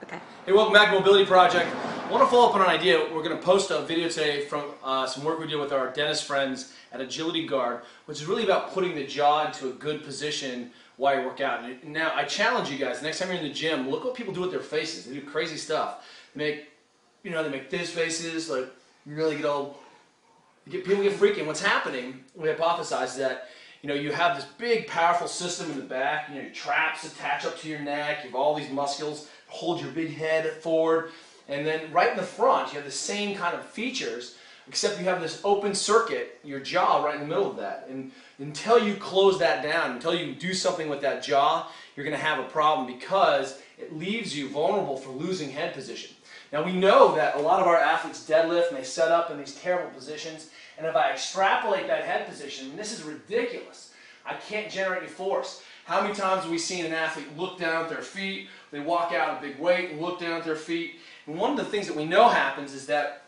Okay. Hey, welcome back to Mobility Project. I want to follow up on an idea. We're going to post a video today from some work we did with our dentist friends at AgilityGuard, which is really about putting the jaw into a good position while you work out. And now, I challenge you guys, next time you're in the gym, look what people do with their faces. They do crazy stuff. They make this faces, like, you really get all, people get freaky. And what's happening, we hypothesize, is that you have this big, powerful system in the back. Your traps attach up to your neck. You have all these muscles hold your big head forward, and then right in the front, you have the same kind of features, except you have this open circuit, your jaw, right in the middle of that. And until you close that down, until you do something with that jaw, you're going to have a problem because it leaves you vulnerable for losing head position. Now we know that a lot of our athletes deadlift and they set up in these terrible positions, and if I extrapolate that head position, and this is ridiculous, I can't generate any force. How many times have we seen an athlete look down at their feet, they walk out a big weight and look down at their feet, and one of the things that we know happens is that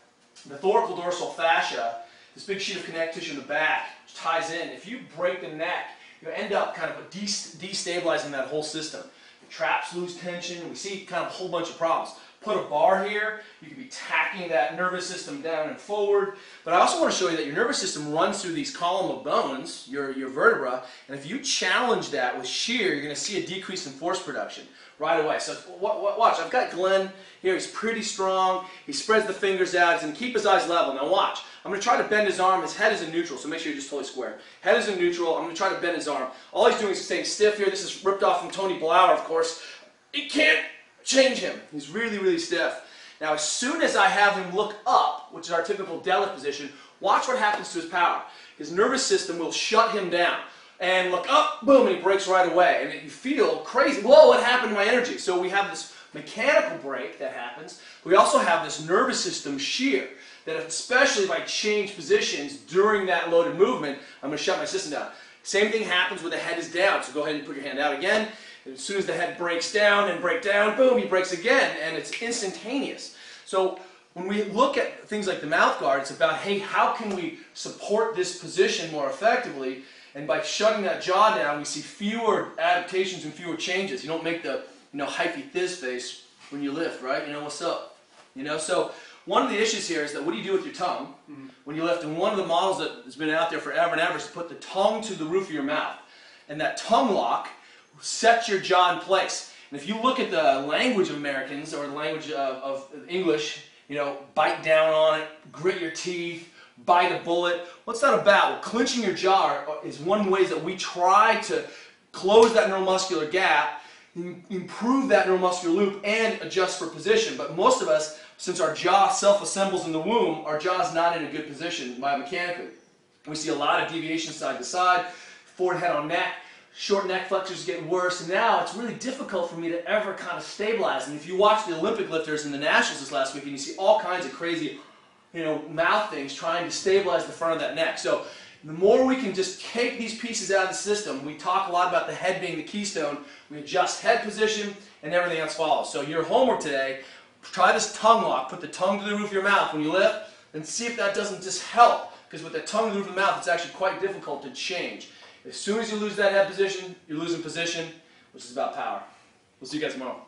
the thoracodorsal fascia, this big sheet of connective tissue in the back, which ties in, if you break the neck, you end up kind of destabilizing that whole system. The traps lose tension, and we see kind of a whole bunch of problems. Put a bar here, you could be tacking that nervous system down and forward. But I also want to show you that your nervous system runs through these column of bones, your vertebra, and if you challenge that with shear, you're going to see a decrease in force production right away. So watch, I've got Glenn here, he's pretty strong, he spreads the fingers out, he's going to keep his eyes level. Now watch, I'm going to try to bend his arm, his head is in neutral, so make sure you're just totally square. Head is in neutral, I'm going to try to bend his arm. All he's doing is staying stiff here. This is ripped off from Tony Blauer, of course. It can't change him. He's really, really stiff. Now, as soon as I have him look up, which is our typical deadlift position, watch what happens to his power. His nervous system will shut him down. And look up, boom, and he breaks right away. And you feel crazy. Whoa, what happened to my energy? So we have this mechanical break that happens. We also have this nervous system shear that especially if I change positions during that loaded movement, I'm going to shut my system down. Same thing happens when the head is down. So go ahead and put your hand out again. As soon as the head breaks down and break down, boom, he breaks again, and it's instantaneous. So when we look at things like the mouth guard, it's about, hey, how can we support this position more effectively? And by shutting that jaw down, we see fewer adaptations and fewer changes. You don't make the hypey thiz face when you lift, right? You know what's up. So one of the issues here is that what do you do with your tongue when you lift? And one of the models that has been out there forever and ever is to put the tongue to the roof of your mouth. And that tongue lock set your jaw in place. And if you look at the language of Americans, or the language of English, bite down on it, grit your teeth, bite a bullet. What's that about? Well, clenching your jaw is one of the ways that we try to close that neuromuscular gap, improve that neuromuscular loop, and adjust for position. But most of us, since our jaw self-assembles in the womb, our jaw is not in a good position biomechanically. We see a lot of deviation side to side, forward head on neck. Short neck flexors get worse, and now it's really difficult for me to ever kind of stabilize. And if you watch the Olympic lifters in the Nationals this last week, and you see all kinds of crazy, mouth things trying to stabilize the front of that neck. So the more we can just take these pieces out of the system, we talk a lot about the head being the keystone, we adjust head position, and everything else follows. So your homework today, try this tongue lock, put the tongue to the roof of your mouth when you lift, and see if that doesn't just help. Because with the tongue to the roof of the mouth, it's actually quite difficult to change. As soon as you lose that head position, you're losing position, which is about power. We'll see you guys tomorrow.